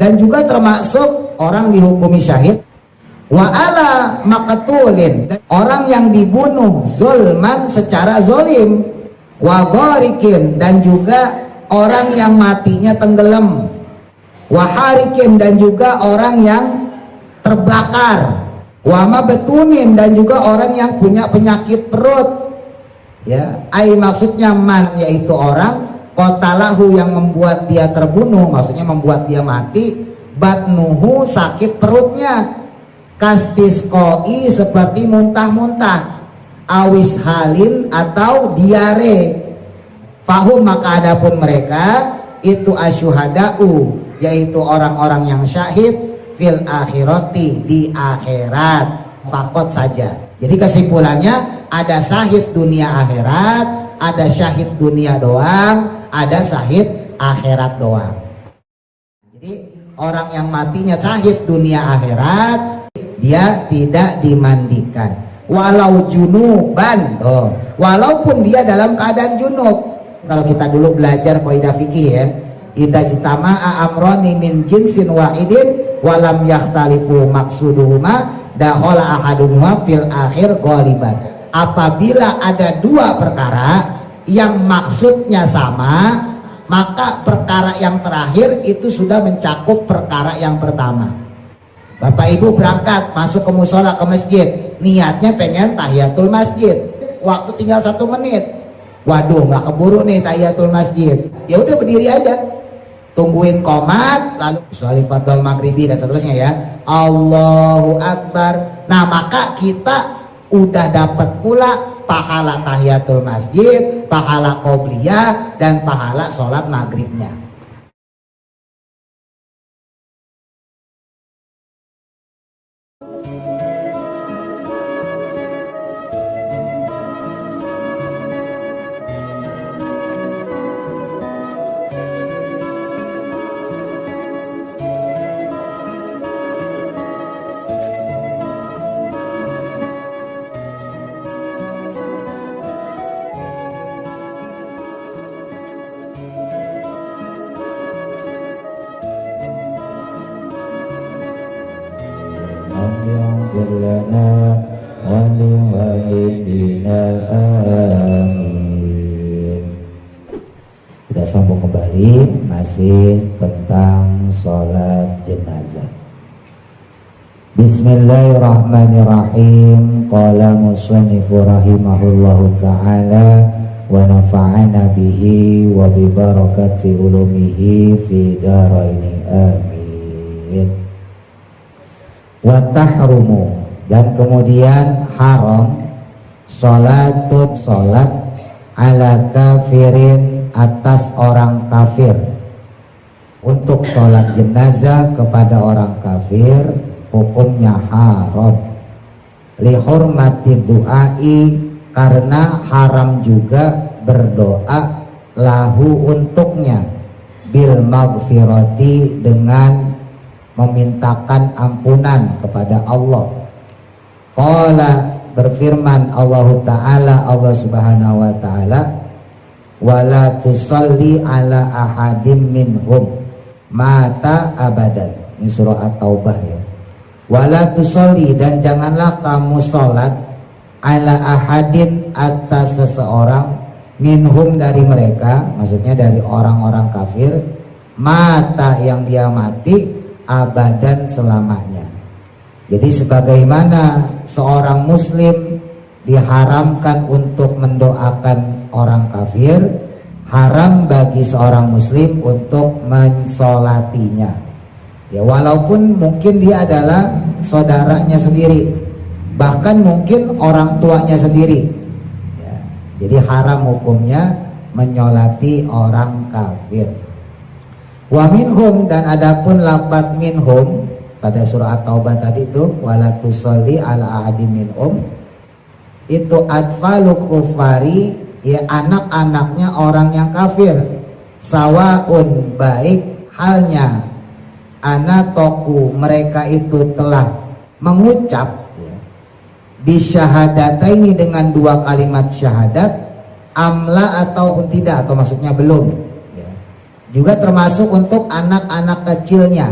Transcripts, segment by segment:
dan juga termasuk orang dihukumi syahid. Wa ala maqtulin, orang yang dibunuh zulman secara zolim. Wa gharikin, dan juga orang yang matinya tenggelam. Wa harikin, dan juga orang yang terbakar. Wa mabtunin, dan juga orang yang punya penyakit perut. Ya, maksudnya man, yaitu orang qatalahu, yang membuat dia terbunuh, maksudnya membuat dia mati. Batnuhu, sakit perutnya. Kastisqoi, seperti muntah-muntah. Awis halin, atau diare. Fahum, maka adapun mereka itu asyuhada'u, yaitu orang-orang yang syahid fil akhirati, di akhirat. Fakot saja. Jadi kesimpulannya, ada syahid dunia akhirat, ada syahid dunia doang, ada syahid akhirat doang. Jadi orang yang matinya syahid dunia akhirat, dia tidak dimandikan. Walau junuban, walaupun dia dalam keadaan junub. Kalau kita dulu belajar kaidah fikih ya, idza jitama'a amrani min jinsin wahidin walam yakhtalifu maqsuduhuma dakhala ahaduhuma fil akhir ghaliban. Apabila ada dua perkara yang maksudnya sama, maka perkara yang terakhir itu sudah mencakup perkara yang pertama. Bapak ibu berangkat masuk ke musola, ke masjid, niatnya pengen tahiyatul masjid, waktu tinggal 1 menit. Waduh, nggak keburu nih tahiyatul masjid. Ya udah berdiri aja, tungguin qomat, lalu sholli fardhu maghribi dan seterusnya ya. Allahu Akbar. Nah, maka kita udah dapat pula pahala tahiyatul masjid, pahala qobliyah, dan pahala sholat maghribnya. lana wa liwalidina amin. Kita sambung kembali masih tentang sholat jenazah. Bismillahirrahmanirrahim. Qala musannifu rahimahullahu ta'ala wa nafa'ana bihi wa bi barakati ulumihi fi daraini amin. Wa tahrumu, dan kemudian haram sholatut sholat ala kafirin, atas orang kafir. Untuk sholat jenazah kepada orang kafir hukumnya haram. Lihurmati du'ai, karena haram juga berdoa lahu untuknya, bil maghfirati, dengan memintakan ampunan kepada Allah. Qala, berfirman Allah Ta'ala, Allah Subhanahu wa Ta'ala, wala tusalli ala ahadim minhum mata abadan. Ini surah At-Taubah ya. Wala tusalli, dan janganlah kamu sholat ala ahadin, atas seseorang, minhum, dari mereka, maksudnya dari orang-orang kafir, mata, yang dia mati, abadan, selamanya. Jadi sebagaimana seorang muslim diharamkan untuk mendoakan orang kafir, haram bagi seorang muslim untuk mensolatinya ya, walaupun mungkin dia adalah saudaranya sendiri, bahkan mungkin orang tuanya sendiri ya. Jadi haram hukumnya menyolati orang kafir. Wa minhum, dan adapun lafaz minhum pada surah At-Taubah tadi itu, wala tusolli ala ahadin minhum, itu atfalu kufari, ya anak-anaknya orang yang kafir. Sawaun, baik halnya, anatoku, mereka itu telah mengucap ya, bisyahadataini, dengan dua kalimat syahadat, amla atau tidak, atau maksudnya belum. Juga termasuk untuk anak-anak kecilnya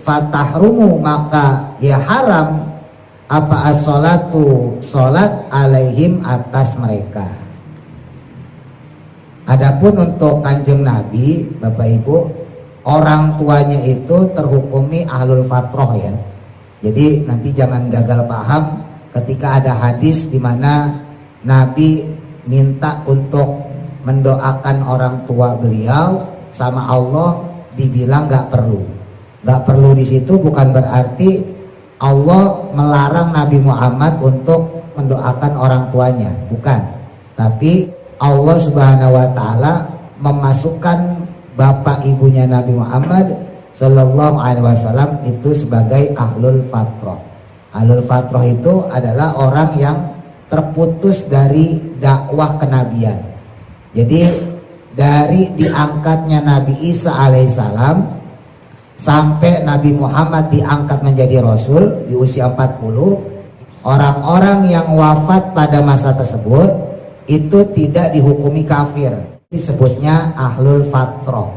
fatahrumu maka ya haram apa as-sholatu sholat alaihim atas mereka. Adapun untuk Kanjeng Nabi, Bapak Ibu, orang tuanya itu terhukumi ahlul fatroh ya. Jadi nanti jangan gagal paham ketika ada hadis di mana Nabi minta untuk mendoakan orang tua beliau sama Allah, dibilang nggak perlu. Nggak perlu di situ bukan berarti Allah melarang Nabi Muhammad untuk mendoakan orang tuanya, bukan. Tapi Allah Subhanahu wa taala memasukkan bapak ibunya Nabi Muhammad Sallallahu Alaihi Wasallam itu sebagai ahlul fatroh. Ahlul fatroh itu adalah orang yang terputus dari dakwah kenabian. Jadi dari diangkatnya Nabi Isa alaihissalam sampai Nabi Muhammad diangkat menjadi Rasul di usia 40, orang-orang yang wafat pada masa tersebut itu tidak dihukumi kafir, disebutnya ahlul fatroh.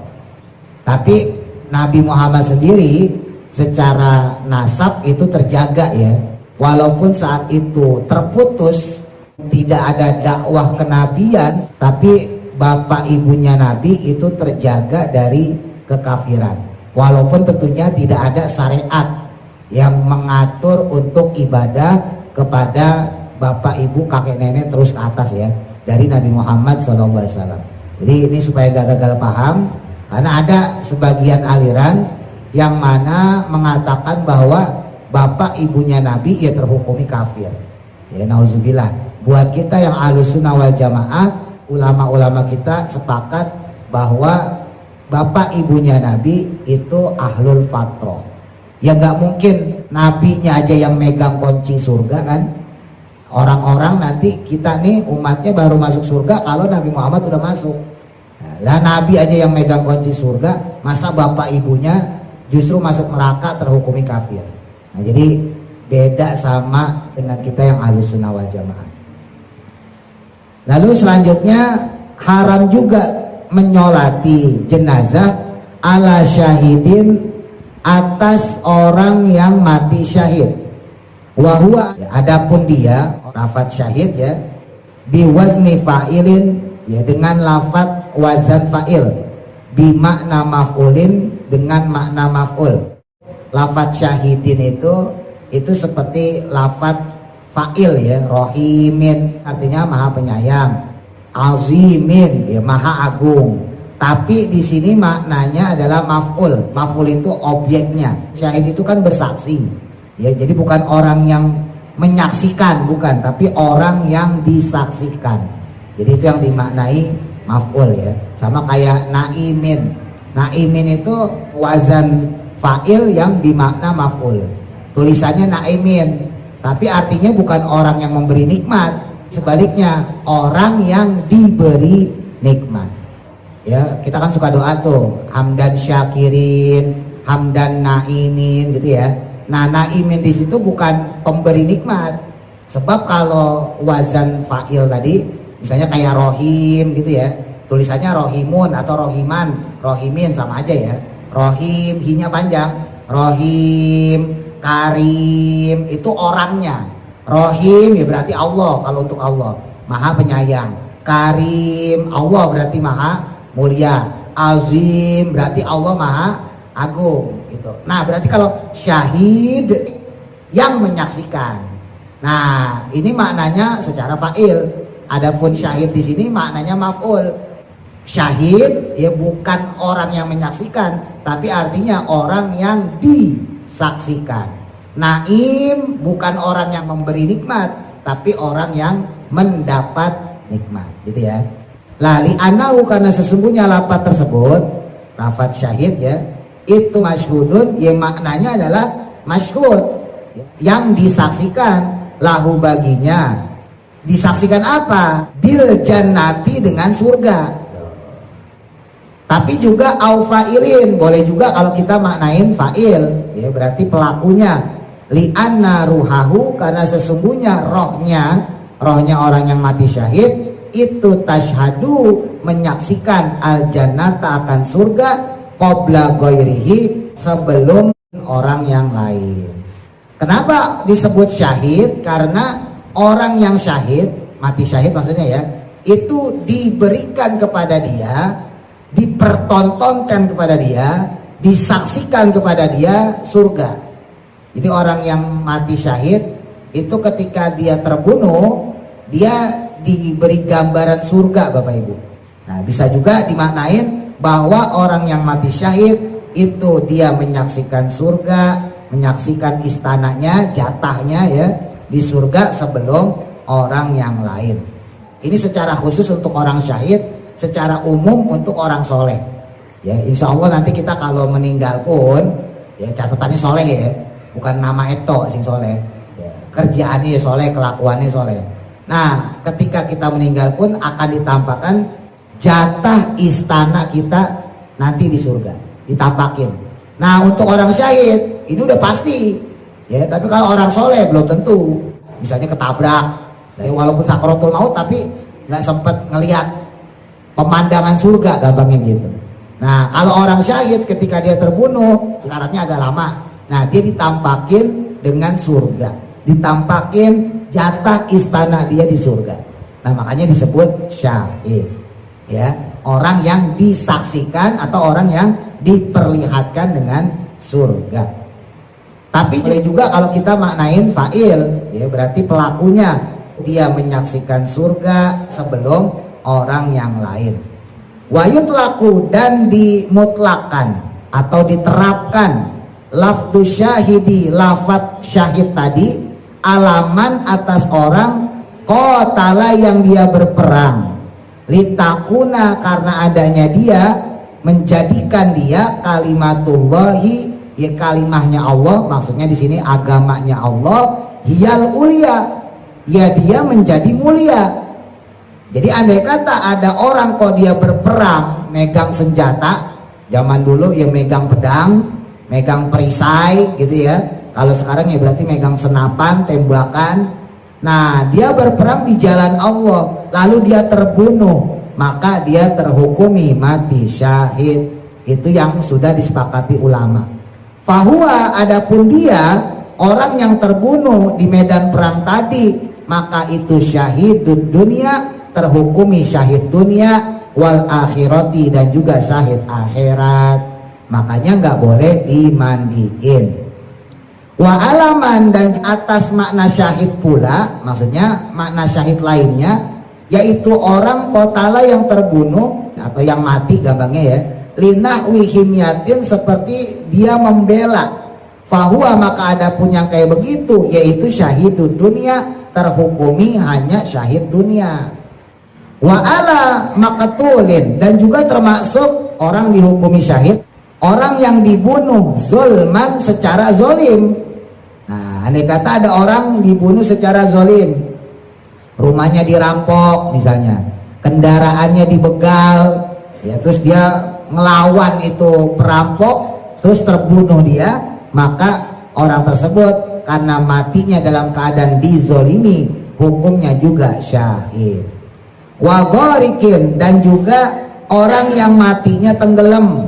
Tapi Nabi Muhammad sendiri secara nasab itu terjaga ya, walaupun saat itu terputus, tidak ada dakwah kenabian, tapi bapak ibunya Nabi itu terjaga dari kekafiran. Walaupun tentunya tidak ada syariat yang mengatur untuk ibadah kepada bapak ibu kakek nenek terus ke atas ya, dari Nabi Muhammad SAW. Jadi ini supaya gak gagal paham, karena ada sebagian aliran yang mana mengatakan bahwa bapak ibunya Nabi ya terhukumi kafir. Ya nauzubillah. Buat kita yang Ahlussunnah wal Jamaah, ulama-ulama kita sepakat bahwa bapak ibunya Nabi itu ahlul fatroh. Ya nggak mungkin nabinya aja yang megang kunci surga kan. Orang-orang nanti kita nih umatnya baru masuk surga kalau Nabi Muhammad udah masuk. Nah, lah Nabi aja yang megang kunci surga, masa bapak ibunya justru masuk neraka terhukumi kafir. Nah jadi beda sama dengan kita yang Ahlussunnah wal Jamaah. Lalu selanjutnya haram juga menyolati jenazah ala syahidin atas orang yang mati syahid. Wahua adapun dia lafadz syahid ya biwazni fa'ilin ya dengan lafadz wazan fa'il, bimakna maf'ulin dengan makna maf'ul. Lafadz syahidin itu seperti lafadz fa'il ya, rohimin artinya maha penyayang, azimin ya maha agung. Tapi di sini maknanya adalah maf'ul. Maf'ul itu objeknya. Syahid itu kan bersaksi. Ya, jadi bukan orang yang menyaksikan, bukan, tapi orang yang disaksikan. Jadi itu yang dimaknai maf'ul ya. Sama kayak naimin. Naimin itu wazan fa'il yang dimakna maf'ul. Tulisannya naimin, tapi artinya bukan orang yang memberi nikmat, sebaliknya orang yang diberi nikmat. Ya, kita kan suka doa tuh, hamdan syakirin, hamdan naimin gitu ya. Nah, naimin di situ bukan pemberi nikmat. Sebab kalau wazan fa'il tadi misalnya kayak rohim gitu ya, tulisannya rohimun atau rohiman, rohimin sama aja ya. Rohim, hinya panjang. Rohim, karim itu orangnya. Rohim ya berarti Allah, kalau untuk Allah maha penyayang. Karim Allah berarti maha mulia. Azim berarti Allah maha agung gitu. Nah berarti kalau syahid yang menyaksikan. Nah ini maknanya secara fa'il. Adapun syahid di sini maknanya maf'ul. Syahid ya bukan orang yang menyaksikan, tapi artinya orang yang disaksikan. Naim bukan orang yang memberi nikmat, tapi orang yang mendapat nikmat, gitu ya. Lali anau karena sesungguhnya lafaz tersebut, lafaz syahid ya, itu masyhudun, ya maknanya adalah masyhud, yang disaksikan, lahu baginya. Disaksikan apa? Bil jannati dengan surga. Tapi juga au fa'ilin, boleh juga kalau kita maknain fa'il, ya berarti pelakunya. Li'anna ruhahu karena sesungguhnya rohnya orang yang mati syahid itu tashhadu menyaksikan al jannata akan surga qabla ghairihi sebelum orang yang lain. Kenapa disebut syahid? Karena orang yang syahid, mati syahid maksudnya ya, itu diberikan kepada dia, dipertontonkan kepada dia, disaksikan kepada dia surga. Jadi orang yang mati syahid itu ketika dia terbunuh, dia diberi gambaran surga, Bapak Ibu. Nah, bisa juga dimaknain bahwa orang yang mati syahid itu dia menyaksikan surga, menyaksikan istananya, jatahnya ya di surga sebelum orang yang lain. Ini secara khusus untuk orang syahid, secara umum untuk orang soleh. Ya, insya Allah nanti kita kalau meninggal pun, ya catatannya soleh ya, bukan nama eto sing soleh. Ya, kerjaannya soleh, kelakuannya soleh. Nah, ketika kita meninggal pun akan ditampakkan jatah istana kita nanti di surga, ditampakin. Nah, untuk orang syahid ini udah pasti ya, tapi kalau orang soleh belum tentu. Misalnya ketabrak, ya, walaupun sakaratul maut tapi nggak sempat ngelihat pemandangan surga, gampangnya gitu. Nah, kalau orang syahid ketika dia terbunuh, sekaratnya agak lama. Nah, dia ditampakin dengan surga, ditampakin jatah istana dia di surga. Nah, makanya disebut syahid. Ya, orang yang disaksikan atau orang yang diperlihatkan dengan surga. Tapi boleh juga kalau kita maknain fa'il, ya berarti pelakunya dia menyaksikan surga sebelum orang yang lain. Wayutlaku, dan dimutlakan atau diterapkan lafdu syahidi, lafat syahid tadi, alaman atas orang qatala yang dia berperang, litakuna karena adanya dia, menjadikan dia kalimatullahi, ya kalimahnya Allah, maksudnya di sini agamanya Allah, hiyal ulia, ya dia menjadi mulia. Jadi andai kata ada orang kok dia berperang megang senjata, zaman dulu ya megang pedang, megang perisai gitu ya. Kalau sekarang ya berarti megang senapan, tembakan. Nah, dia berperang di jalan Allah, lalu dia terbunuh, maka dia terhukumi mati syahid. Itu yang sudah disepakati ulama. Fahuwa, adapun dia orang yang terbunuh di medan perang tadi, maka itu syahidud dunia, terhukumi syahid dunia, wal akhirati, dan juga syahid akhirat. Makanya nggak boleh dimandiin. Wa alaman, dan atas makna syahid pula, maksudnya makna syahid lainnya, yaitu orang qatala yang terbunuh atau yang mati gampangnya ya, linahwi himyatin, seperti dia membela. Fahuwa, maka adapun yang kayak begitu yaitu syahidud dunia, terhukumi hanya syahid dunia. Wa ala maqtulin, dan juga termasuk orang dihukumi syahid orang yang dibunuh zulman, secara zolim. Nah, andai kata ada orang dibunuh secara zolim, rumahnya dirampok misalnya, kendaraannya dibegal, ya terus dia ngelawan itu perampok, terus terbunuh dia, maka orang tersebut karena matinya dalam keadaan dizolimi, hukumnya juga syahid. Wa ghariqin, dan juga orang yang matinya tenggelam,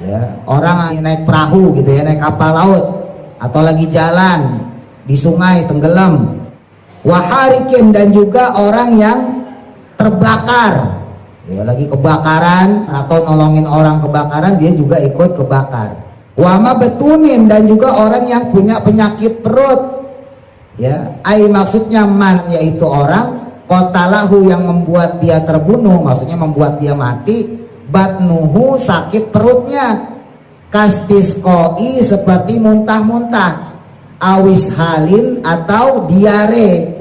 ya, orang naik perahu gitu ya, naik kapal laut atau lagi jalan di sungai tenggelam. Wa hariqin, dan juga orang yang terbakar, ya, lagi kebakaran atau nolongin orang kebakaran, dia juga ikut kebakar. Wa mabtunin, dan juga orang yang punya penyakit perut, ya, ai maksudnya man, yaitu orang qatalahu, yang membuat dia terbunuh, maksudnya membuat dia mati, batnuhu, sakit perutnya, kastisqoi, seperti muntah-muntah, awis halin, atau diare.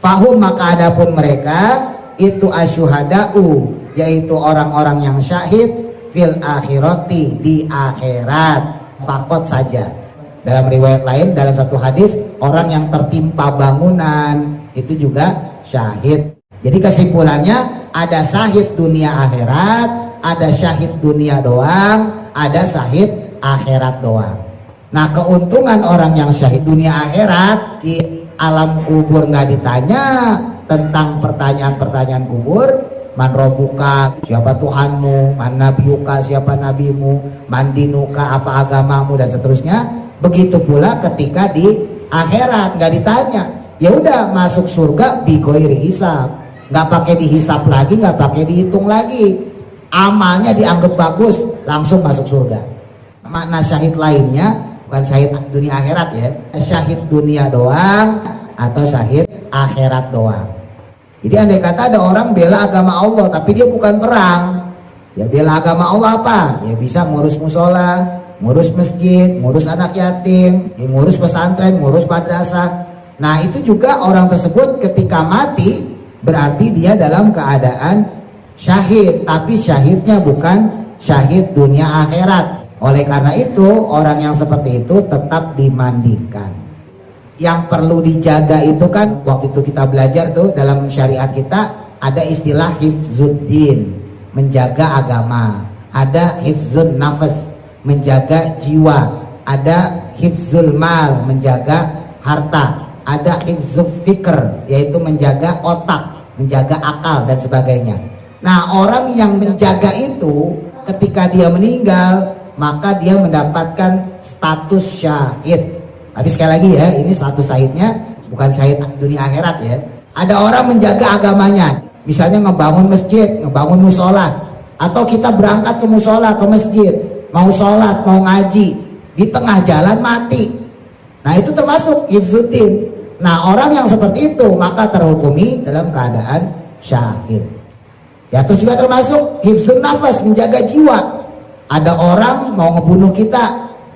Fahum, maka adapun mereka itu asyuhada'u, yaitu orang-orang yang syahid, fil akhirati, di akhirat, fakot saja. Dalam riwayat lain, dalam satu hadis, orang yang tertimpa bangunan itu juga syahid. Jadi kesimpulannya, ada syahid dunia akhirat, ada syahid dunia doang, ada syahid akhirat doang. Nah, keuntungan orang yang syahid dunia akhirat, di alam kubur nggak ditanya tentang pertanyaan-pertanyaan kubur, man robuka, siapa Tuhanmu, man nabiyuka, siapa nabimu, man dinuka, apa agamamu, dan seterusnya. Begitu pula ketika di akhirat nggak ditanya, ya udah masuk surga bigoiri hisab, nggak pakai dihisap lagi, nggak pakai dihitung lagi, amalnya dianggap bagus, langsung masuk surga. Makna syahid lainnya bukan syahid dunia akhirat ya, syahid dunia doang atau syahid akhirat doang. Jadi andai kata ada orang bela agama Allah tapi dia bukan perang, ya bela agama Allah apa? Ya bisa ngurus musola, ngurus masjid, ngurus anak yatim, ya ngurus pesantren, ngurus madrasah. Nah itu juga orang tersebut ketika mati berarti dia dalam keadaan syahid, tapi syahidnya bukan syahid dunia akhirat. Oleh karena itu orang yang seperti itu tetap dimandikan. Yang perlu dijaga itu kan, waktu itu kita belajar tuh dalam syariat kita ada istilah hifzuddin, menjaga agama, ada hifzun nafas, menjaga jiwa, ada hifzul mal, menjaga harta, ada hifzul fikr, yaitu menjaga otak, menjaga akal dan sebagainya. Nah orang yang menjaga itu ketika dia meninggal maka dia mendapatkan status syahid. Tapi sekali lagi ya, ini status syahidnya bukan syahid dunia akhirat ya. Ada orang menjaga agamanya, misalnya ngebangun masjid, ngebangun musola, atau kita berangkat ke musola, ke masjid, mau sholat, mau ngaji, di tengah jalan mati. Nah itu termasuk hifzuddin. Nah orang yang seperti itu maka terhukumi dalam keadaan syahid. Ya terus juga termasuk hifzun nafas, menjaga jiwa. Ada orang mau ngebunuh kita,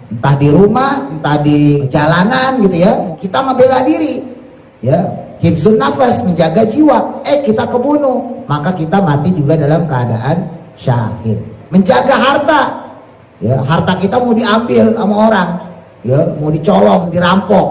entah di rumah, entah di jalanan gitu ya, kita membela diri ya, hifzun nafas, menjaga jiwa, kita kebunuh, maka kita mati juga dalam keadaan syahid. Menjaga harta ya, harta kita mau diambil sama orang ya, mau dicolong, dirampok,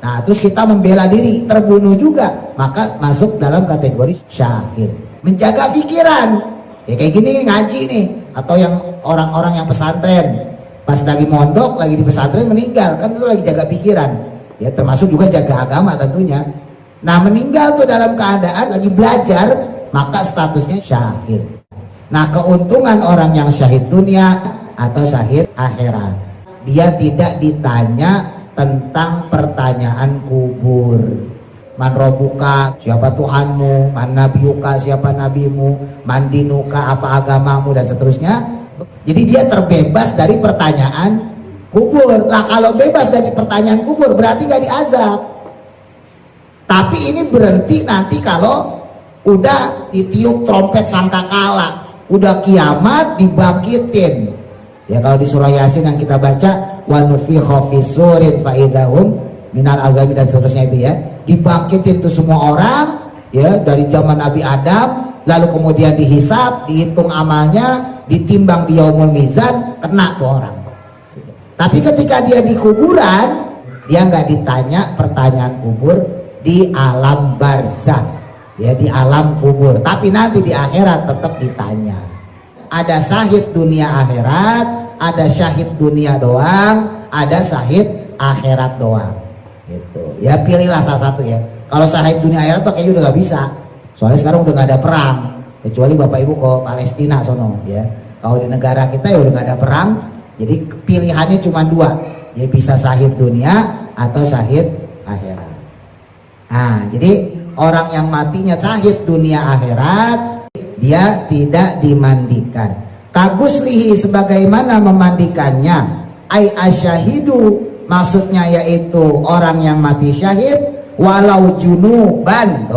nah terus kita membela diri, terbunuh juga, maka masuk dalam kategori syahid. Menjaga pikiran ya, kayak gini ngaji nih, atau yang orang-orang yang pesantren pas lagi mondok, lagi di pesantren meninggal, kan itu lagi jaga pikiran ya, termasuk juga jaga agama tentunya. Nah meninggal tuh dalam keadaan lagi belajar, maka statusnya syahid. Nah keuntungan orang yang syahid dunia atau syahid akhirat, dia tidak ditanya tentang pertanyaan kubur. Man robuka, siapa Tuhanmu, man nabiyuka, siapa nabimu, man dinuka, apa agamamu, dan seterusnya. Jadi dia terbebas dari pertanyaan kubur. Lah kalau bebas dari pertanyaan kubur berarti gak diazab. Tapi ini berhenti nanti kalau udah ditiup trompet sangkakala, udah kiamat, dibangkitin. Ya kalau di surah Yasin yang kita baca, wa nufikha fis-surin fa idahum minal azami, dan seterusnya itu ya, dibangkitin tuh semua orang ya dari zaman Nabi Adam, lalu kemudian dihisab, dihitung amalnya, ditimbang di yaumul mizan, kena tuh orang. Tapi ketika dia di kuburan, dia nggak ditanya pertanyaan kubur di alam barzakh ya, di alam kubur. Tapi nanti di akhirat tetap ditanya. Ada syahid dunia akhirat, ada syahid dunia doang, ada syahid akhirat doang gitu ya. Pilihlah salah satu ya. Kalau syahid dunia akhirat kayaknya udah nggak bisa, soalnya sekarang udah nggak ada perang, kecuali bapak ibu ke Palestina sono ya. Kalau di negara kita ya udah nggak ada perang, jadi pilihannya cuma dua ya, bisa syahid dunia atau syahid akhirat. Nah jadi orang yang matinya syahid dunia akhirat, dia tidak dimandikan. Kaguslihi, sebagaimana memandikannya, ai asyahidu, maksudnya yaitu orang yang mati syahid, walau junuban,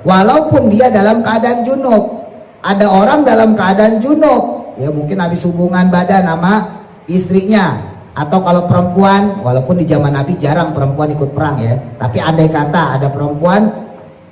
walaupun dia dalam keadaan junub. Ada orang dalam keadaan junub ya, mungkin habis hubungan badan sama istrinya, atau kalau perempuan, walaupun di zaman Nabi jarang perempuan ikut perang ya, tapi andai kata ada perempuan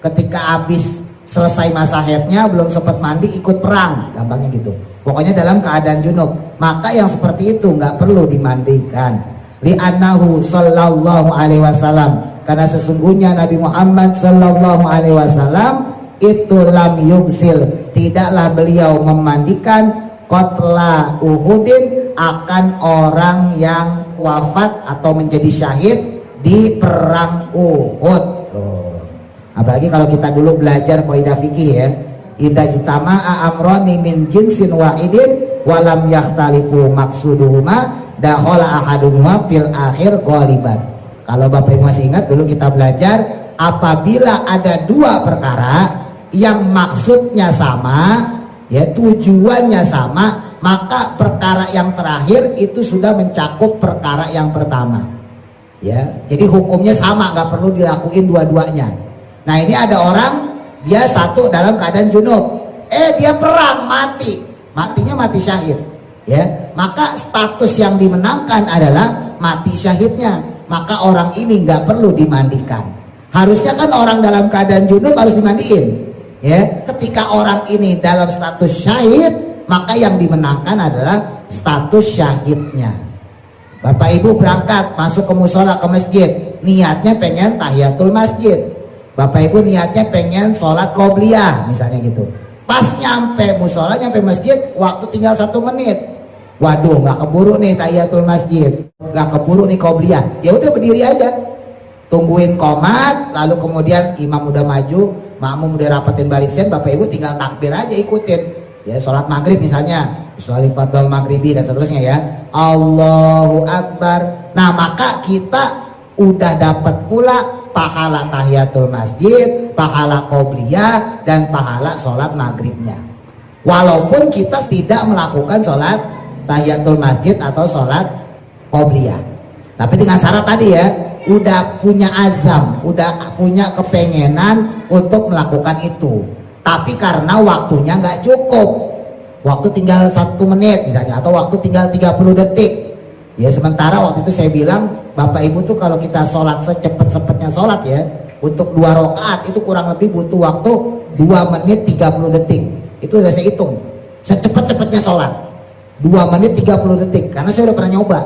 ketika habis selesai masa haidnya belum sempat mandi ikut perang, gampangnya gitu, pokoknya dalam keadaan junub, maka yang seperti itu nggak perlu dimandikan. Li'annahu sallallahu alaihi wasallam, karena sesungguhnya Nabi Muhammad sallallahu alaihi wasallam itu lam yugsil, tidaklah beliau memandikan qatla Uhudin, akan orang yang wafat atau menjadi syahid di perang Uhud. Apalagi kalau kita dulu belajar kaidah fikih ya, idza jtama'a amrani min jinsin wahidin walam yakhtalifu maksuduhuma dakhala ahaduhuma fil akhir ghaliban. Kalau Bapak Ibu masih ingat, dulu kita belajar apabila ada dua perkara yang maksudnya sama, ya tujuannya sama, maka perkara yang terakhir itu sudah mencakup perkara yang pertama. Ya, jadi hukumnya sama, nggak perlu dilakuin dua-duanya. Nah ini ada orang, dia satu dalam keadaan junub, dia perang mati, matinya mati syahid, ya maka status yang dimenangkan adalah mati syahidnya, maka orang ini nggak perlu dimandikan. Harusnya kan orang dalam keadaan junub harus dimandiin, ya ketika orang ini dalam status syahid, maka yang dimenangkan adalah status syahidnya. Bapak Ibu berangkat masuk ke musola, ke masjid, niatnya pengen tahiyatul masjid. Bapak Ibu niatnya pengen sholat qobliyah misalnya gitu. Pas nyampe musola, nyampe masjid, waktu tinggal 1 menit. Waduh, nggak keburu nih tahiyatul masjid, nggak keburu nih qobliyah. Ya udah berdiri aja, tungguin qomat, lalu kemudian imam udah maju, makmum udah rapetin barisan, Bapak Ibu tinggal takbir aja, ikutin. Ya sholat maghrib misalnya, sholat fardhu maghribi dan seterusnya ya, Allahu Akbar. Nah maka kita udah dapat pula pahala tahiyatul masjid, pahala qobliyah, dan pahala sholat maghribnya, walaupun kita tidak melakukan sholat tahiyatul masjid atau sholat qobliyah. Tapi dengan syarat tadi ya, udah punya azam, udah punya kepengenan untuk melakukan itu. Tapi karena waktunya nggak cukup, waktu tinggal 1 menit misalnya, atau waktu tinggal 30 detik. Ya sementara waktu itu saya bilang, Bapak Ibu tuh kalau kita sholat secepat-cepatnya sholat ya, untuk 2 rakaat itu kurang lebih butuh waktu 2 menit 30 detik. Itu udah saya hitung, secepat-cepatnya sholat 2 menit 30 detik, karena saya udah pernah nyoba.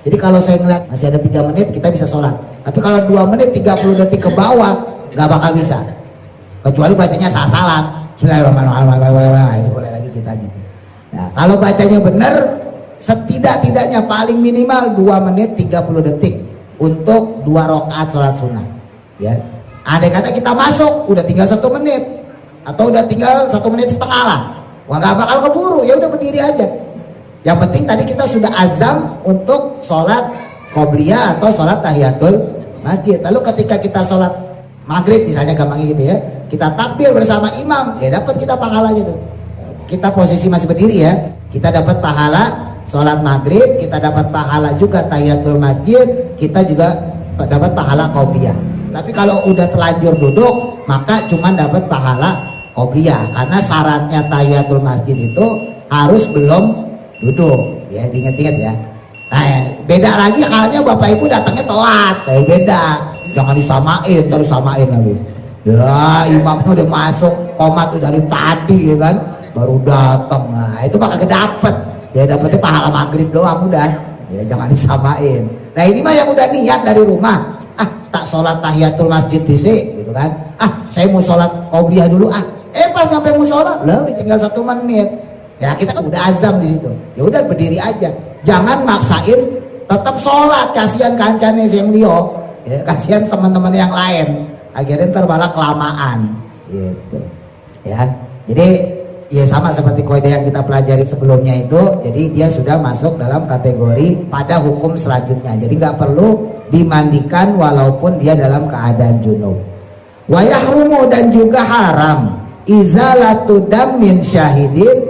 Jadi kalau saya ngeliat masih ada 3 menit kita bisa sholat, tapi kalau 2 menit 30 detik ke bawah nggak bakal bisa, kecuali bacanya salah-salah. Bismillahirrahmanirrahim, itu boleh lagi ceritanya. Nah, kalau bacanya benar, setidak-tidaknya paling minimal 2 menit 30 detik untuk 2 rakaat sholat sunnah. Ya, andai kata kita masuk udah tinggal 1 menit atau udah tinggal 1 menit setengah lah, wah nggak bakal keburu. Ya udah berdiri aja. Yang penting tadi kita sudah azam untuk sholat qobliyah atau sholat tahiyatul masjid. Lalu ketika kita sholat maghrib misalnya, gampangnya gitu ya, kita takbir bersama imam, ya dapat kita pahalanya tuh. Kita posisi masih berdiri ya, kita dapat pahala sholat maghrib, kita dapat pahala juga tahiyatul masjid, kita juga dapat pahala qobliyah. Tapi kalau udah terlanjur duduk, maka cuma dapat pahala qobliyah, karena syaratnya tahiyatul masjid itu harus belum duduk, ya diingat-ingat ya. Nah, beda lagi halnya Bapak Ibu datangnya telat, beda. Jangan disamain, terus samain lagi. Ya imamnya udah masuk qomat tuh dari tadi ya kan, baru datang. Nah itu bakal kedapet, ya dapetnya pahala maghrib doang udah. Ya jangan disamain. Nah ini mah yang udah niat dari rumah, tak sholat tahiyatul masjid gitu kan, saya mau sholat qobliyah dulu, pas nyampe musola lah tinggal 1 menit. Ya kita kan udah azam di situ. Ya udah berdiri aja. Jangan maksain tetap sholat, kasihan kancannya yang Leo. Ya, kasihan teman-teman yang lain, akhirnya ntar malah kelamaan gitu ya. Jadi ya sama seperti kaidah yang kita pelajari sebelumnya itu, jadi dia sudah masuk dalam kategori pada hukum selanjutnya, jadi nggak perlu dimandikan walaupun dia dalam keadaan junub. Wa yahrumu, dan juga haram izalatu damin syahidin,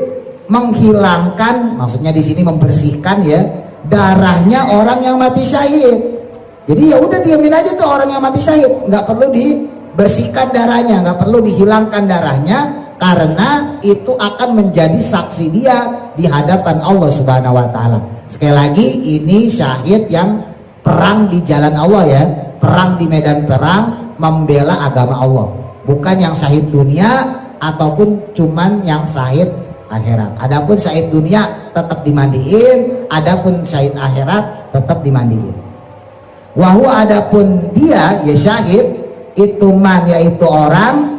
menghilangkan, maksudnya di sini membersihkan ya, darahnya orang yang mati syahid. Jadi ya udah diamin aja tuh orang yang mati syahid, nggak perlu dibersihkan darahnya, nggak perlu dihilangkan darahnya, karena itu akan menjadi saksi dia di hadapan Allah Subhanahu Wa Taala. Sekali lagi ini syahid yang perang di jalan Allah ya, perang di medan perang membela agama Allah, bukan yang syahid dunia ataupun cuman yang syahid akhirat. Adapun syahid dunia tetap dimandiin, adapun syahid akhirat tetap dimandiin. Wahyu, adapun dia ya syahid itu man, yaitu orang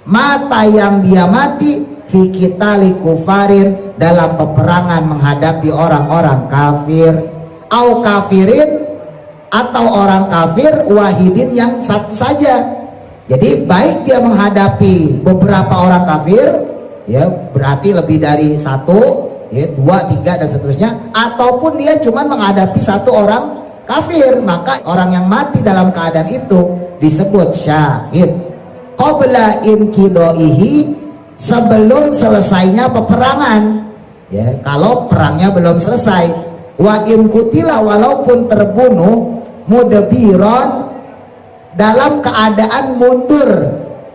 mata yang dia mati fi qitali kufarin, dalam peperangan menghadapi orang-orang kafir, au kafirin, atau orang kafir wahidin, yang satu saja. Jadi baik dia menghadapi beberapa orang kafir ya berarti lebih dari satu, ya 2, 3 dan seterusnya, ataupun dia cuma menghadapi satu orang kafir, maka orang yang mati dalam keadaan itu disebut syahid. Qabla inqidaihi, sebelum selesainya peperangan, ya kalau perangnya belum selesai. Wa in qutila, walaupun terbunuh, mudbiron, dalam keadaan mundur.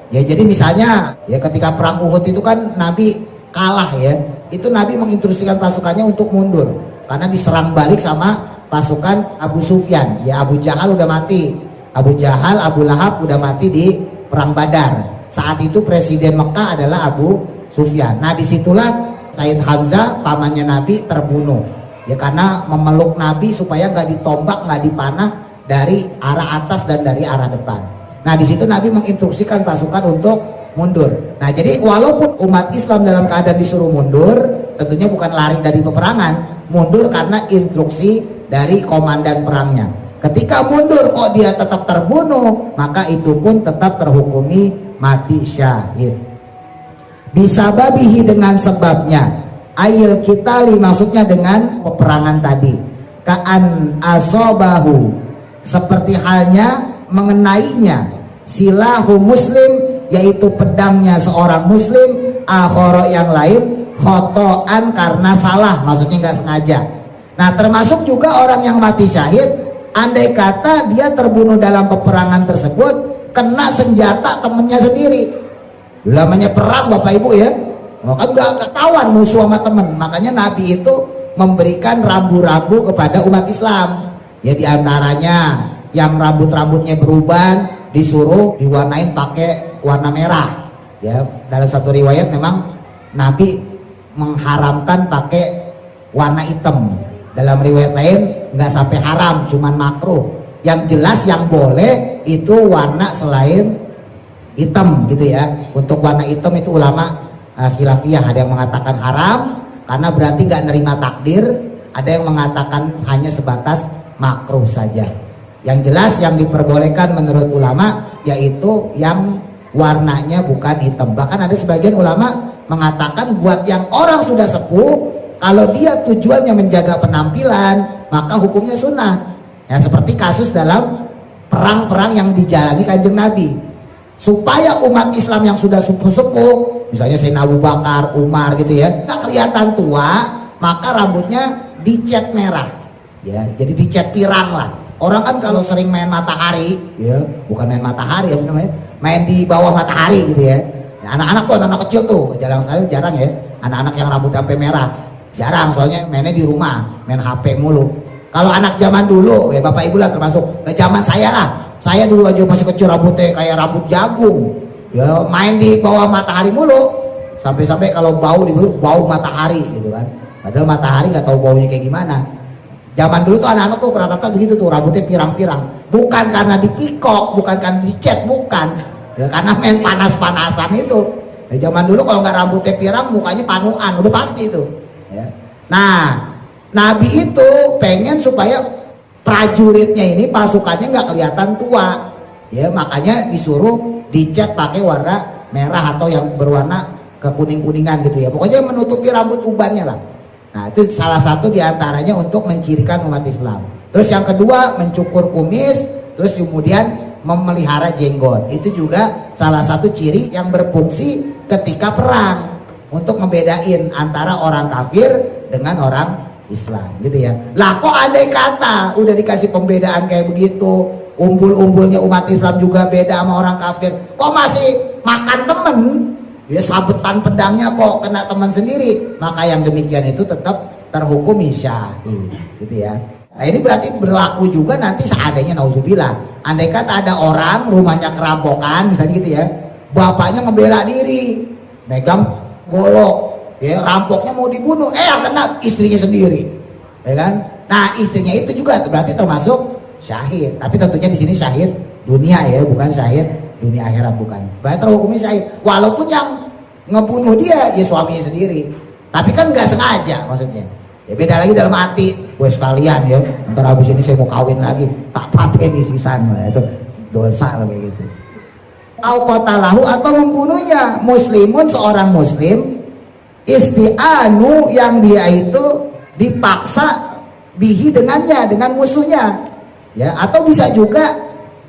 Ya jadi misalnya ya ketika perang Uhud itu kan Nabi kalah ya, itu Nabi menginstruksikan pasukannya untuk mundur karena diserang balik sama pasukan Abu Sufyan. Ya Abu Jahal udah mati, Abu Jahal, Abu Lahab udah mati di perang Badar. Saat itu presiden Mekah adalah Abu Sufyan. Nah disitulah Sayyid Hamzah pamannya Nabi terbunuh ya karena memeluk Nabi supaya nggak ditombak, nggak dipanah dari arah atas dan dari arah depan. Nah di situ Nabi menginstruksikan pasukan untuk mundur. Nah jadi walaupun umat Islam dalam keadaan disuruh mundur, tentunya bukan lari dari peperangan, mundur karena instruksi dari komandan perangnya. Ketika mundur kok dia tetap terbunuh, maka itu pun tetap terhukumi mati syahid. Bisababihi, dengan sebabnya, ayil kitali, maksudnya dengan peperangan tadi. Ka'an asobahu, seperti halnya mengenainya, silahu muslim, yaitu pedangnya seorang muslim, akhoro yang lain, khotoan, karena salah, maksudnya nggak sengaja. Nah termasuk juga orang yang mati syahid, andai kata dia terbunuh dalam peperangan tersebut kena senjata temennya sendiri. Namanya perang Bapak Ibu ya, kan nggak ketahuan musuh sama temen, makanya Nabi itu memberikan rambu-rambu kepada umat Islam. Ya diantaranya yang rambut-rambutnya beruban disuruh diwarnain pakai warna merah. Ya dalam satu riwayat memang Nabi mengharamkan pakai warna hitam. Dalam riwayat lain nggak sampai haram, cuman makruh. Yang jelas yang boleh itu warna selain hitam gitu ya. Untuk warna hitam itu ulama khilafiyah, ada yang mengatakan haram karena berarti nggak nerima takdir, ada yang mengatakan hanya sebatas makruh saja. Yang jelas yang diperbolehkan menurut ulama yaitu yang warnanya bukan hitam. Bahkan ada sebagian ulama mengatakan buat yang orang sudah sepuh, kalau dia tujuannya menjaga penampilan maka hukumnya sunnah. Ya seperti kasus dalam perang-perang yang dijalani Kanjeng Nabi, supaya umat Islam yang sudah sepuh-sepuh, misalnya Sayyidina Abu Bakar, Umar gitu ya, tak kelihatan tua, maka rambutnya dicat merah. Ya, jadi dicat pirang lah. Orang kan kalau sering main matahari, ya, bukan main matahari apa namanya, main di bawah matahari gitu ya. Anak-anak tuh, anak kecil tuh, jarang ya, anak-anak yang rambut sampai merah, jarang, soalnya mainnya di rumah, main HP mulu. Kalau anak zaman dulu, ya Bapak Ibu lah termasuk, zaman saya lah, saya dulu aja masih kecil rambutnya kayak rambut jagung, ya main di bawah matahari mulu, sampai-sampai kalau bau bau matahari gitu kan. Padahal matahari nggak tahu baunya kayak gimana. Zaman dulu tuh anak-anak tuh rata-rata begitu tuh, rambutnya pirang-pirang, bukan karena dipikok, bukan karena dicat, bukan ya, karena main panas-panasan itu ya. Zaman dulu kalau nggak rambutnya pirang, mukanya panuan, udah pasti itu ya. Nah Nabi itu pengen supaya prajuritnya ini, pasukannya nggak kelihatan tua ya, makanya disuruh dicat pakai warna merah atau yang berwarna kekuning-kuningan gitu ya, pokoknya menutupi rambut ubannya lah. Nah itu salah satu diantaranya untuk mencirikan umat Islam. Terus yang kedua mencukur kumis, terus kemudian memelihara jenggot. Itu juga salah satu ciri yang berfungsi ketika perang untuk membedain antara orang kafir dengan orang Islam gitu ya. Lah kok andai kata udah dikasih pembedaan kayak begitu, umbul-umbulnya umat Islam juga beda sama orang kafir, kok masih makan temen? Ya sabetan pedangnya kok kena teman sendiri, maka yang demikian itu tetap terhukumi syahid gitu ya. Nah ini berarti berlaku juga nanti seandainya nauzubillah, andai kata ada orang rumahnya kerampokan misalnya gitu ya, bapaknya ngebela diri megang golok ya, rampoknya mau dibunuh, yang kena istrinya sendiri ya kan. Nah istrinya itu juga berarti termasuk syahid, tapi tentunya di sini syahid dunia ya, bukan syahid dunia akhirat, bukan. Berarti terhukumi syahid walaupun yang ngebunuh dia ya suaminya sendiri, tapi kan nggak sengaja maksudnya ya. Beda lagi dalam hati, gue sekalian ya, ntar habis ini saya mau kawin lagi, tak paten di sisan, itu dosa lah kayak gitu. Au qatalahu, atau membunuhnya muslimun, seorang muslim, isti'anu yang dia itu dipaksa bihi dengannya, dengan musuhnya ya, atau bisa juga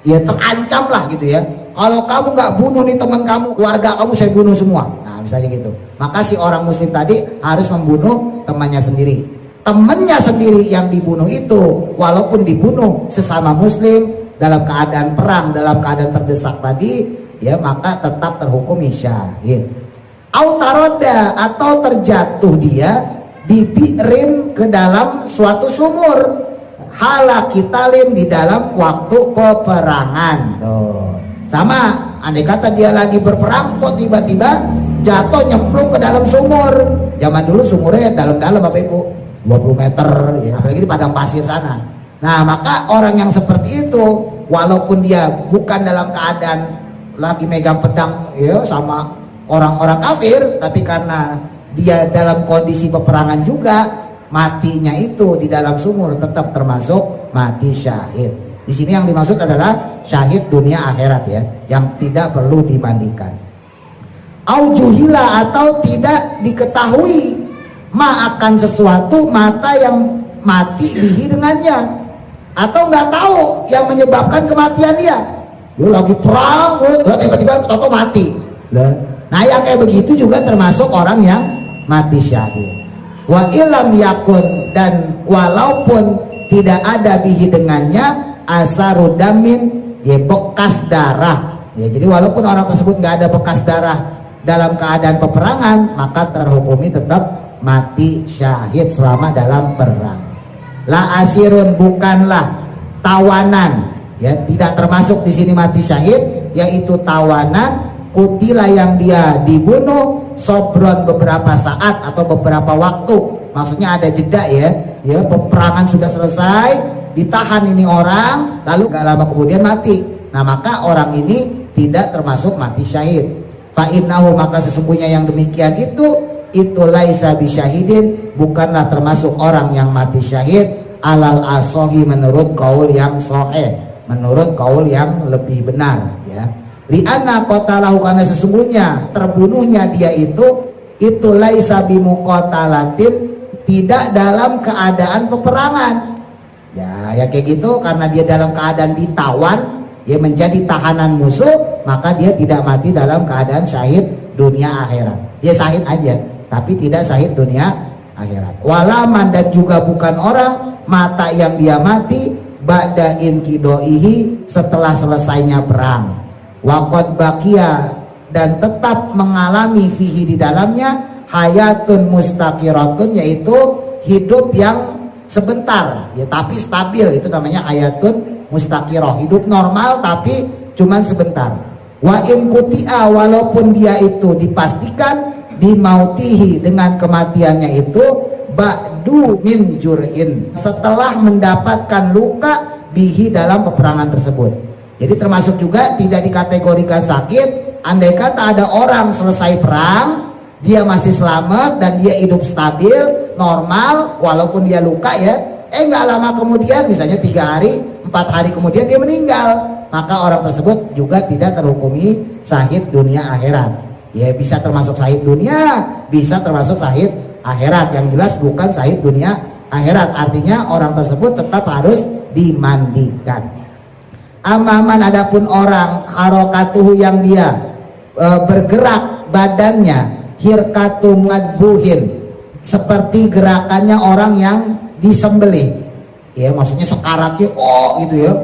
ya terancam lah gitu ya, kalau kamu nggak bunuh nih teman kamu, keluarga kamu saya bunuh semua, nah misalnya gitu. Maka si orang muslim tadi harus membunuh temannya sendiri. Temannya sendiri yang dibunuh itu, walaupun dibunuh sesama muslim dalam keadaan perang, dalam keadaan terdesak tadi ya, maka tetap terhukumi syahid. Autaroda, atau terjatuh dia dibirin ke dalam suatu sumur, halakitalin, di dalam waktu peperangan. Tuh. Sama, andai kata dia lagi berperang kok tiba-tiba jatuh nyemplung ke dalam sumur. Zaman dulu sumurnya dalam-dalam Bapak Ibu, 20 meter ya, apalagi di padang pasir sana. Nah, maka orang yang seperti itu, walaupun dia bukan dalam keadaan lagi megang pedang ya sama orang-orang kafir, tapi karena dia dalam kondisi peperangan juga, matinya itu di dalam sumur tetap termasuk mati syahid. Di sini yang dimaksud adalah syahid dunia akhirat ya, yang tidak perlu dimandikan. Aujuhila, atau tidak diketahui ma akan sesuatu mata yang mati bihi dengannya, atau nggak tahu yang menyebabkan kematian dia. Lu lagi perang, tiba-tiba tahu mati. Nah yang kayak begitu juga termasuk orang yang mati syahid. Wa ilam yakun, dan walaupun tidak ada bihi dengannya asarudamin, ya bekas darah ya, jadi walaupun orang tersebut nggak ada bekas darah dalam keadaan peperangan, maka terhukumi tetap mati syahid selama dalam perang. La asirun, bukanlah tawanan ya, tidak termasuk di sini mati syahid, yaitu tawanan kutila yang dia dibunuh sobron beberapa saat atau beberapa waktu, maksudnya ada jeda ya, peperangan sudah selesai, ditahan ini orang, lalu gak lama kemudian mati. Nah maka orang ini tidak termasuk mati syahid. Fa innahu, maka sesungguhnya yang demikian itu laisa bisyahidin, bukanlah termasuk orang yang mati syahid alal asohi, menurut kaul yang sahih, menurut kaul yang lebih benar ya. Li'anna qatalahu, karena sesungguhnya terbunuhnya dia itu laisa bimuqatalatin, tidak dalam keadaan peperangan. Ya kayak gitu, karena dia dalam keadaan ditawan, ya menjadi tahanan musuh, maka dia tidak mati dalam keadaan syahid dunia akhirat. Dia syahid aja, tapi tidak syahid dunia akhirat. Walaman, dan juga bukan orang mata yang dia mati ba'da inqidoihi, setelah selesainya perang. Waqad baqiya, dan tetap mengalami fihi, di dalamnya hayatun mustaqiratun, yaitu hidup yang sebentar ya tapi stabil, itu namanya hayatun mustaqirah, hidup normal tapi cuman sebentar. Wa in kutia, walaupun dia itu dipastikan dimautihi, dengan kematiannya itu ba'du min jur'in, setelah mendapatkan luka bihi, dalam peperangan tersebut. Jadi termasuk juga tidak dikategorikan sakit andai kata ada orang selesai perang, dia masih selamat dan dia hidup stabil, normal, walaupun dia luka ya, nggak lama kemudian, misalnya 3 hari, 4 hari kemudian dia meninggal, maka orang tersebut juga tidak terhukumi syahid dunia akhirat. Ya bisa termasuk syahid dunia, bisa termasuk syahid akhirat, yang jelas bukan syahid dunia akhirat, artinya orang tersebut tetap harus dimandikan. Amaman, adapun orang harokatuhu, yang dia bergerak badannya, hirkatu madbuhin, seperti gerakannya orang yang disembelih ya, maksudnya sekaratnya gitu ya,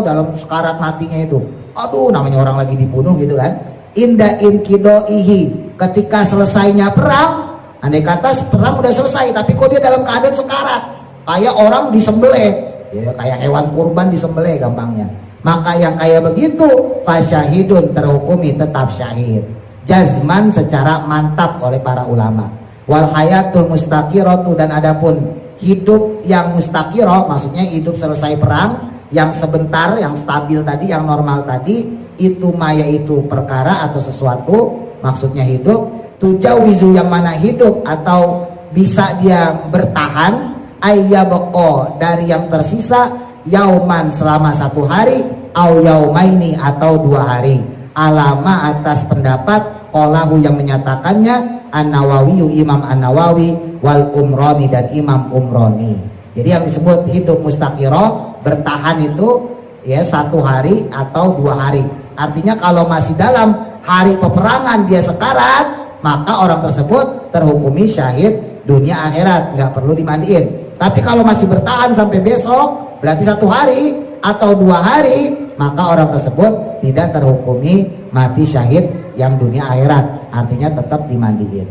dalam sekarat matinya itu, aduh namanya orang lagi dibunuh gitu kan. Inda inqidoihi, ketika selesainya perang, andai kata perang udah selesai tapi kok dia dalam keadaan sekarat, kayak orang disembelih ya, kayak hewan kurban disembelih gampangnya, maka yang kayak begitu fasyahidun, terhukumi tetap syahid jazman, secara mantap oleh para ulama. Wal hayatul mustaqiratu, dan adapun hidup yang mustaqirah, maksudnya hidup selesai perang, yang sebentar, yang stabil tadi, yang normal tadi, itu maya itu perkara atau sesuatu, maksudnya hidup, tujawizu, yang mana hidup atau bisa dia bertahan, ayyabqa, dari yang tersisa, yauman, selama 1 hari, au yaumaini, atau 2 hari, alama, atas pendapat Qalahu yang menyatakannya An-Nawawi, Imam An-Nawawi, wal Umrani dan Imam Umrani. Jadi yang disebut hidup mustaqirah, bertahan itu ya 1 hari atau 2 hari. Artinya kalau masih dalam hari peperangan dia sekarat, maka orang tersebut terhukumi syahid dunia akhirat, nggak perlu dimandiin. Tapi kalau masih bertahan sampai besok, berarti 1 hari atau 2 hari, maka orang tersebut tidak terhukumi mati syahid yang dunia akhirat, artinya tetap dimandiin.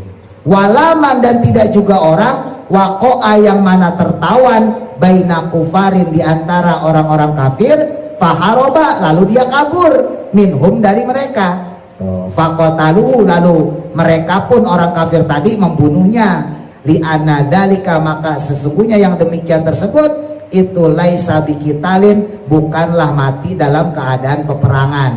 Walaman dan tidak juga orang waqa'a yang mana tertawan baina kufarin di antara orang-orang kafir, faharoba lalu dia kabur minhum dari mereka. Faqataluhu lalu mereka pun orang kafir tadi membunuhnya. Li'anna dzalika maka sesungguhnya yang demikian tersebut itu laisa biqitalin, bukanlah mati dalam keadaan peperangan.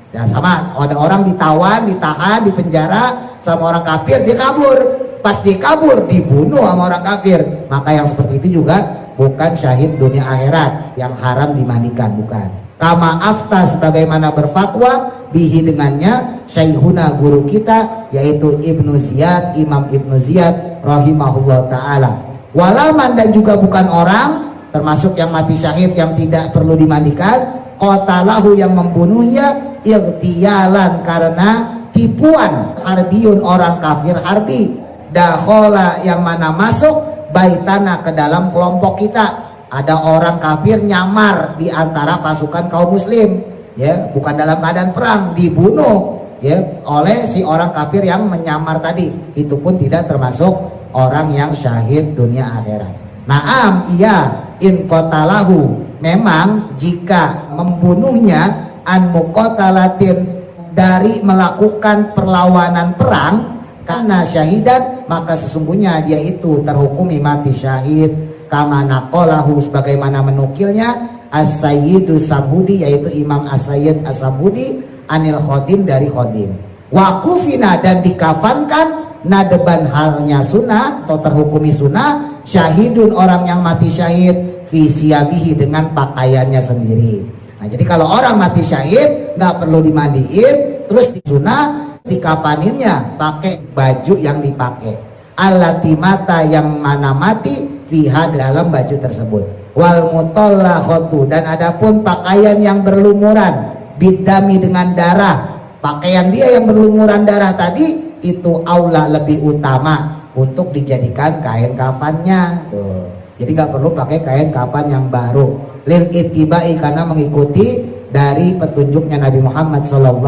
Ya sama, ada orang ditawan, ditahan, dipenjara sama orang kafir, dia kabur. Pas dia kabur dibunuh sama orang kafir. Maka yang seperti itu juga bukan syahid dunia akhirat yang haram dimandikan, bukan. Kama afta sebagaimana berfatwa bihi dengannya Syekhuna guru kita yaitu Ibnu Ziyad, Imam Ibnu Ziyad rahimahullah taala. Walaman dan juga bukan orang termasuk yang mati syahid yang tidak perlu dimandikan, qatalahu yang membunuhnya ightiyalan karena tipuan, harbiyun orang kafir harbi, dakhala yang mana masuk baitana ke dalam kelompok kita. Ada orang kafir nyamar di antara pasukan kaum muslim, ya, bukan dalam keadaan perang, dibunuh ya oleh si orang kafir yang menyamar tadi. Itu pun tidak termasuk orang yang syahid dunia akhirat. Naam, iya, in qatalahu memang jika membunuhnya an muqatalatin dari melakukan perlawanan perang karena syahidan, maka sesungguhnya dia itu terhukumi mati syahid kama naqalahu sebagaimana menukilnya As-Sayyidu Samhudi yaitu Imam As-Sayyid As-Samhudi anil Khodim dari Khodim. Wa kufina dan dikafankan nadeban halnya sunnah atau terhukumi sunnah syahidun orang yang mati syahid fi siyabihi dengan pakaiannya sendiri. Nah jadi kalau orang mati syahid nggak perlu dimandiin, terus di sunnah dikapaninnya pakai baju yang dipakai. Allati mata yang mana mati fiha dalam baju tersebut. Wal mutallaqatu dan adapun pakaian yang berlumuran bidami dengan darah, pakaian dia yang berlumuran darah tadi itu aula lebih utama untuk dijadikan kain kafannya. Tuh. Jadi nggak perlu pakai kain kafan yang baru. Lil ittibai karena mengikuti dari petunjuknya Nabi Muhammad SAW.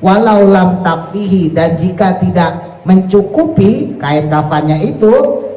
Walau lam takfihi dan jika tidak mencukupi kain kafannya itu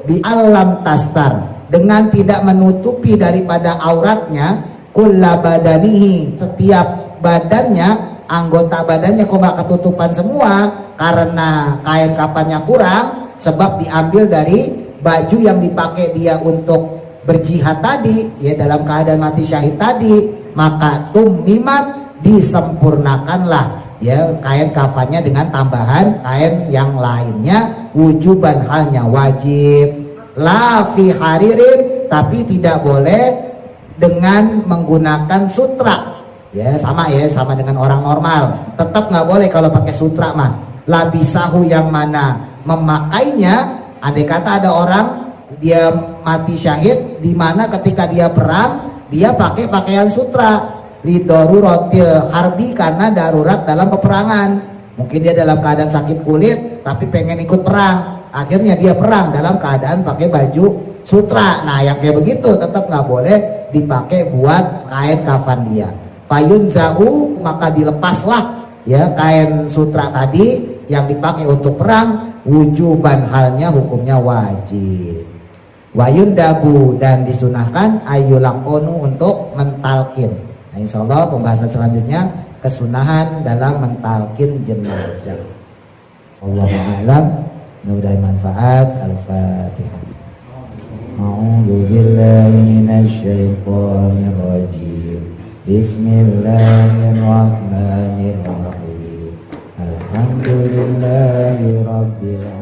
bi alam tastar dengan tidak menutupi daripada auratnya kulla badanihi setiap badannya, anggota badannya kok gak ketutupan semua karena kain kafannya kurang, sebab diambil dari baju yang dipakai dia untuk berjihad tadi ya dalam keadaan mati syahid tadi, maka tummimat disempurnakanlah ya kain kafannya dengan tambahan kain yang lainnya wujuban halnya wajib. La fi haririn tapi tidak boleh dengan menggunakan sutra ya sama dengan orang normal, tetap nggak boleh kalau pakai sutra mah. Labisahu yang mana memakainya, andai kata ada orang dia mati syahid di mana ketika dia perang dia pakai pakaian sutra lidoruratil harbi karena darurat dalam peperangan, mungkin dia dalam keadaan sakit kulit tapi pengen ikut perang, akhirnya dia perang dalam keadaan pakai baju sutra. Nah yang kayak begitu tetap nggak boleh dipakai buat kain kafan dia. Fayun zau maka dilepaslah ya kain sutra tadi yang dipakai untuk perang wujuban halnya hukumnya wajib. Wayun dabu dan disunahkan ayulakonu untuk mentalkin. Nah insya Allah pembahasan selanjutnya kesunahan dalam mentalkin jenazah. Wallahu a'lam. Mudah-mudahan manfaat. Al-Fatihah. A'udzu billahi minasy syaithanir rajim. Bismillahirrahmanirrahim. Alhamdulillahi rabbil alamin.